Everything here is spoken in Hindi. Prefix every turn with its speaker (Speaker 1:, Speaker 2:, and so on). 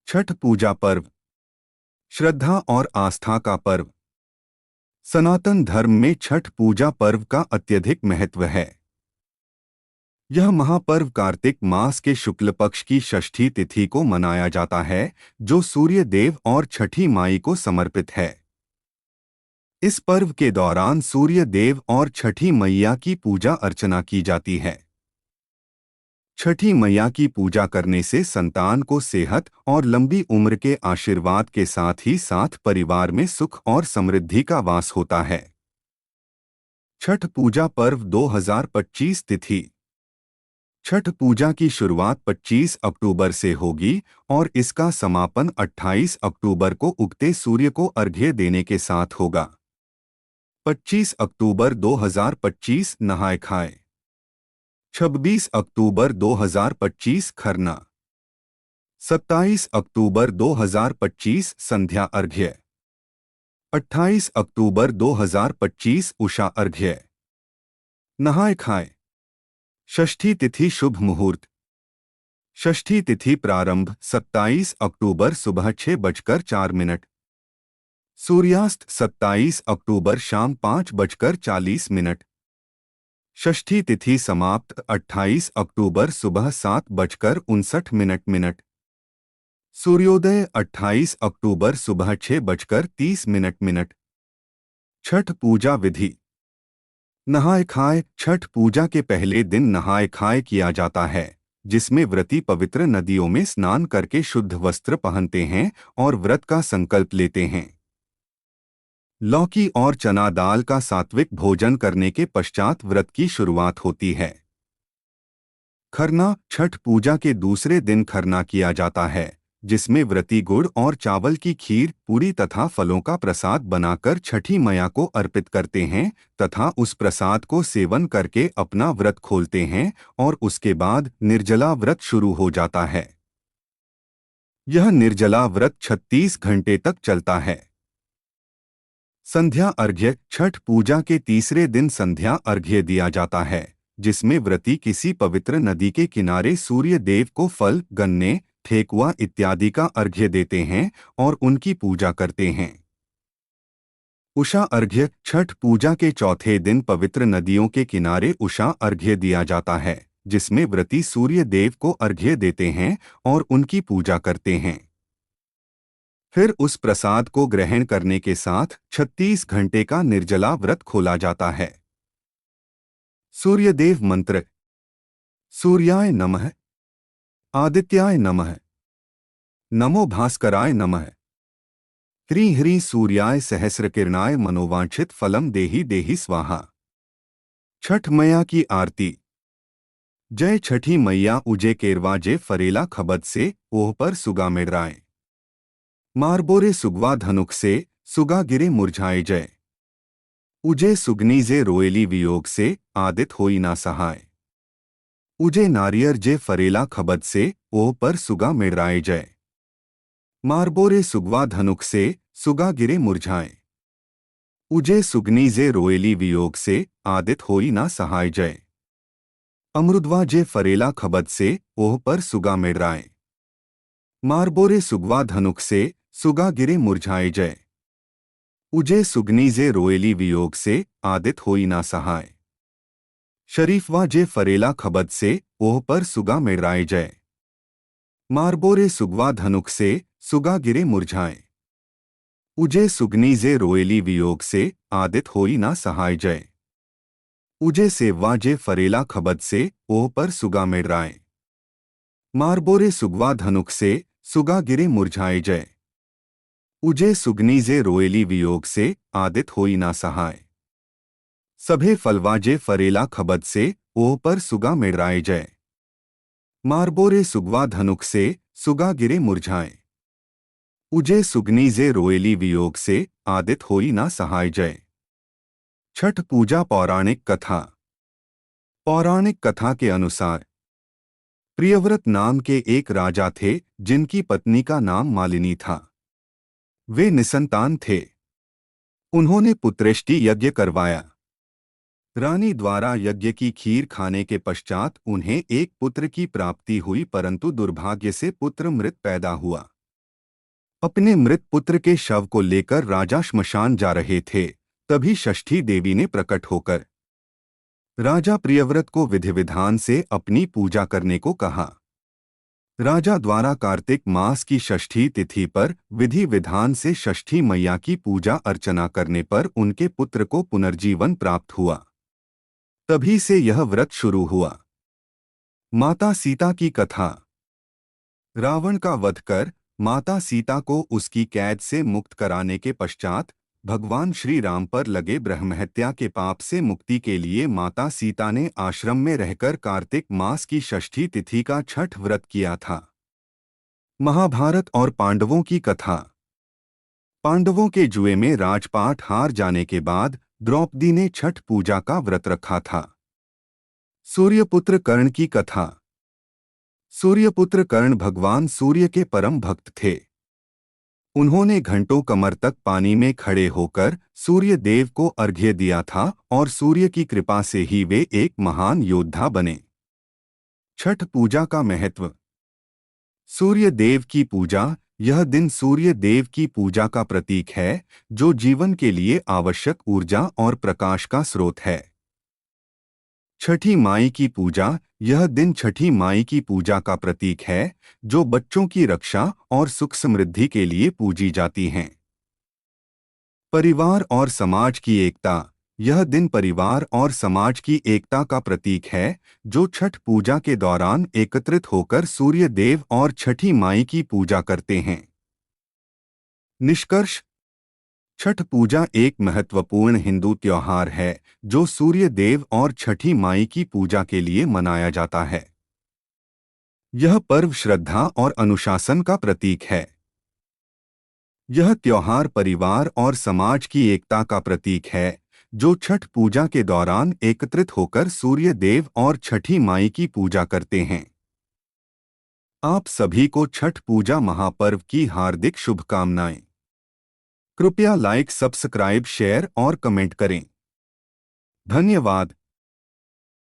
Speaker 1: छठ पूजा पर्व श्रद्धा और आस्था का पर्व। सनातन धर्म में छठ पूजा पर्व का अत्यधिक महत्व है। यह महापर्व कार्तिक मास के शुक्ल पक्ष की षष्ठी तिथि को मनाया जाता है, जो सूर्य देव और छठी माई को समर्पित है। इस पर्व के दौरान सूर्य देव और छठी मैया की पूजा अर्चना की जाती है। छठी मैया की पूजा करने से संतान को सेहत और लंबी उम्र के आशीर्वाद के साथ ही साथ परिवार में सुख और समृद्धि का वास होता है। छठ पूजा पर्व 2025 तिथि। छठ पूजा की शुरुआत 25 अक्टूबर से होगी और इसका समापन 28 अक्टूबर को उगते सूर्य को अर्घ्य देने के साथ होगा। 25 अक्टूबर 2025 नहाय खाए। 26 अक्टूबर 2025 खरना। 27 अक्टूबर 2025 संध्या अर्घ्य। 28 अक्टूबर 2025 उषा अर्घ्य। नहाय खाए। षष्ठी तिथि शुभ मुहूर्त। षष्ठी तिथि प्रारंभ 27 अक्टूबर सुबह 6:04। सूर्यास्त 27 अक्टूबर शाम 5:40। षष्ठी तिथि समाप्त 28 अक्टूबर सुबह 7:59। सूर्योदय 28 अक्टूबर सुबह 6:30। छठ पूजा विधि। नहाय खाए। छठ पूजा के पहले दिन नहाय खाए किया जाता है, जिसमें व्रती पवित्र नदियों में स्नान करके शुद्ध वस्त्र पहनते हैं और व्रत का संकल्प लेते हैं। लौकी और चना दाल का सात्विक भोजन करने के पश्चात व्रत की शुरुआत होती है। खरना। छठ पूजा के दूसरे दिन खरना किया जाता है, जिसमें व्रती गुड़ और चावल की खीर, पूरी तथा फलों का प्रसाद बनाकर छठी मैया को अर्पित करते हैं तथा उस प्रसाद को सेवन करके अपना व्रत खोलते हैं और उसके बाद निर्जला व्रत शुरू हो जाता है। यह निर्जला व्रत 36 घंटे तक चलता है। संध्या अर्घ्य। छठ पूजा के तीसरे दिन संध्या अर्घ्य दिया जाता है, जिसमें व्रती किसी पवित्र नदी के किनारे सूर्य देव को फल, गन्ने, ठेकुआ इत्यादि का अर्घ्य देते हैं और उनकी पूजा करते हैं। उषा अर्घ्य। छठ पूजा के चौथे दिन पवित्र नदियों के किनारे उषा अर्घ्य दिया जाता है, जिसमें व्रती सूर्य देव को अर्घ्य देते हैं और उनकी पूजा करते हैं। फिर उस प्रसाद को ग्रहण करने के साथ 36 घंटे का निर्जला व्रत खोला जाता है। सूर्यदेव मंत्र। सूर्याय नमः। आदित्याय नमः। नमो भास्कराय नमः। ह्रीं ह्रीं सूर्याय सहस्रकिरणाय मनोवांछित फलम देहि देहि स्वाहा। छठ मैया की आरती। जय छठी मैया उजे केरवा जे फरेला खबद से ओह पर सुगा मेड़राए। मारबोरे सुगवा धनुक से सुगा गिरे मुरझाए जय। उजे सुगनी जे रोएली वियोग से आदित होई ना सहाय। उजे नारियर जे फरेला खबद से ओह पर सुगा मेड़राए जय। मारबोरे सुगवा धनुक से सुगा गिरे मुरझाए। उजे सुगनी जे रोएली वियोग से आदित होई ना सहाय जय। अमृतवा जे फरेला खबद से ओह पर सुगा मेड़राए। मारबोरे सुगवा धनुक से सुगा गिरे मुरझाए जय। उजे सुगनी जे रोएली वियोग से आदित होई ना सहाय। शरीफवा जे फरेला खबद से ओह पर सुगा मेड़राए जय। मारबोरे सुगवा धनुक से सुगा गिरे मुरझाए। उजे सुगनी जे रोएली वियोग से आदित होई ना सहाय जय। उजे सेववा जे फरेला खबद से ओह पर सुगा मेड़राए। मारबोरे सुगवा धनुक से सुगा गिरे मुरझाए जय। उजे सुगनी जे रोएली वियोग से आदित होई ना सहाय। सभे फलवा जे फरेला खबद से ओह पर सुगा मेड़राए जय। मारबोरे सुगवा धनुक से सुगा गिरे मुरझाए। उजे सुगनी जे रोएली वियोग से आदित होई ना सहाय जय। छठ पूजा पौराणिक कथा। पौराणिक कथा के अनुसार प्रियव्रत नाम के एक राजा थे, जिनकी पत्नी का नाम मालिनी था। वे निसंतान थे। उन्होंने पुत्रेष्टि यज्ञ करवाया। रानी द्वारा यज्ञ की खीर खाने के पश्चात उन्हें एक पुत्र की प्राप्ति हुई, परंतु दुर्भाग्य से पुत्र मृत पैदा हुआ। अपने मृत पुत्र के शव को लेकर राजा श्मशान जा रहे थे, तभी षष्ठी देवी ने प्रकट होकर राजा प्रियव्रत को विधि विधान से अपनी पूजा करने को कहा। राजा द्वारा कार्तिक मास की षष्ठी तिथि पर विधि विधान से षष्ठी मैया की पूजा अर्चना करने पर उनके पुत्र को पुनर्जीवन प्राप्त हुआ। तभी से यह व्रत शुरू हुआ। माता सीता की कथा। रावण का वध कर माता सीता को उसकी कैद से मुक्त कराने के पश्चात भगवान श्री राम पर लगे ब्रह्महत्या के पाप से मुक्ति के लिए माता सीता ने आश्रम में रहकर कार्तिक मास की षष्ठी तिथि का छठ व्रत किया था। महाभारत और पांडवों की कथा। पांडवों के जुए में राजपाट हार जाने के बाद द्रौपदी ने छठ पूजा का व्रत रखा था। सूर्यपुत्र कर्ण की कथा। सूर्यपुत्र कर्ण भगवान सूर्य के परम भक्त थे। उन्होंने घंटों कमर तक पानी में खड़े होकर सूर्य देव को अर्घ्य दिया था और सूर्य की कृपा से ही वे एक महान योद्धा बने। छठ पूजा का महत्व। सूर्य देव की पूजा। यह दिन सूर्य देव की पूजा का प्रतीक है, जो जीवन के लिए आवश्यक ऊर्जा और प्रकाश का स्रोत है। छठी माई की पूजा। यह दिन छठी माई की पूजा का प्रतीक है, जो बच्चों की रक्षा और सुख समृद्धि के लिए पूजी जाती हैं। परिवार और समाज की एकता। यह दिन परिवार और समाज की एकता का प्रतीक है, जो छठ पूजा के दौरान एकत्रित होकर सूर्य देव और छठी माई की पूजा करते हैं। निष्कर्ष। छठ पूजा एक महत्वपूर्ण हिंदू त्योहार है, जो सूर्य देव और छठी माई की पूजा के लिए मनाया जाता है। यह पर्व श्रद्धा और अनुशासन का प्रतीक है। यह त्योहार परिवार और समाज की एकता का प्रतीक है, जो छठ पूजा के दौरान एकत्रित होकर सूर्य देव और छठी माई की पूजा करते हैं। आप सभी को छठ पूजा महापर्व की हार्दिक शुभकामनाएं। कृपया लाइक, सब्सक्राइब, शेयर और कमेंट करें। धन्यवाद।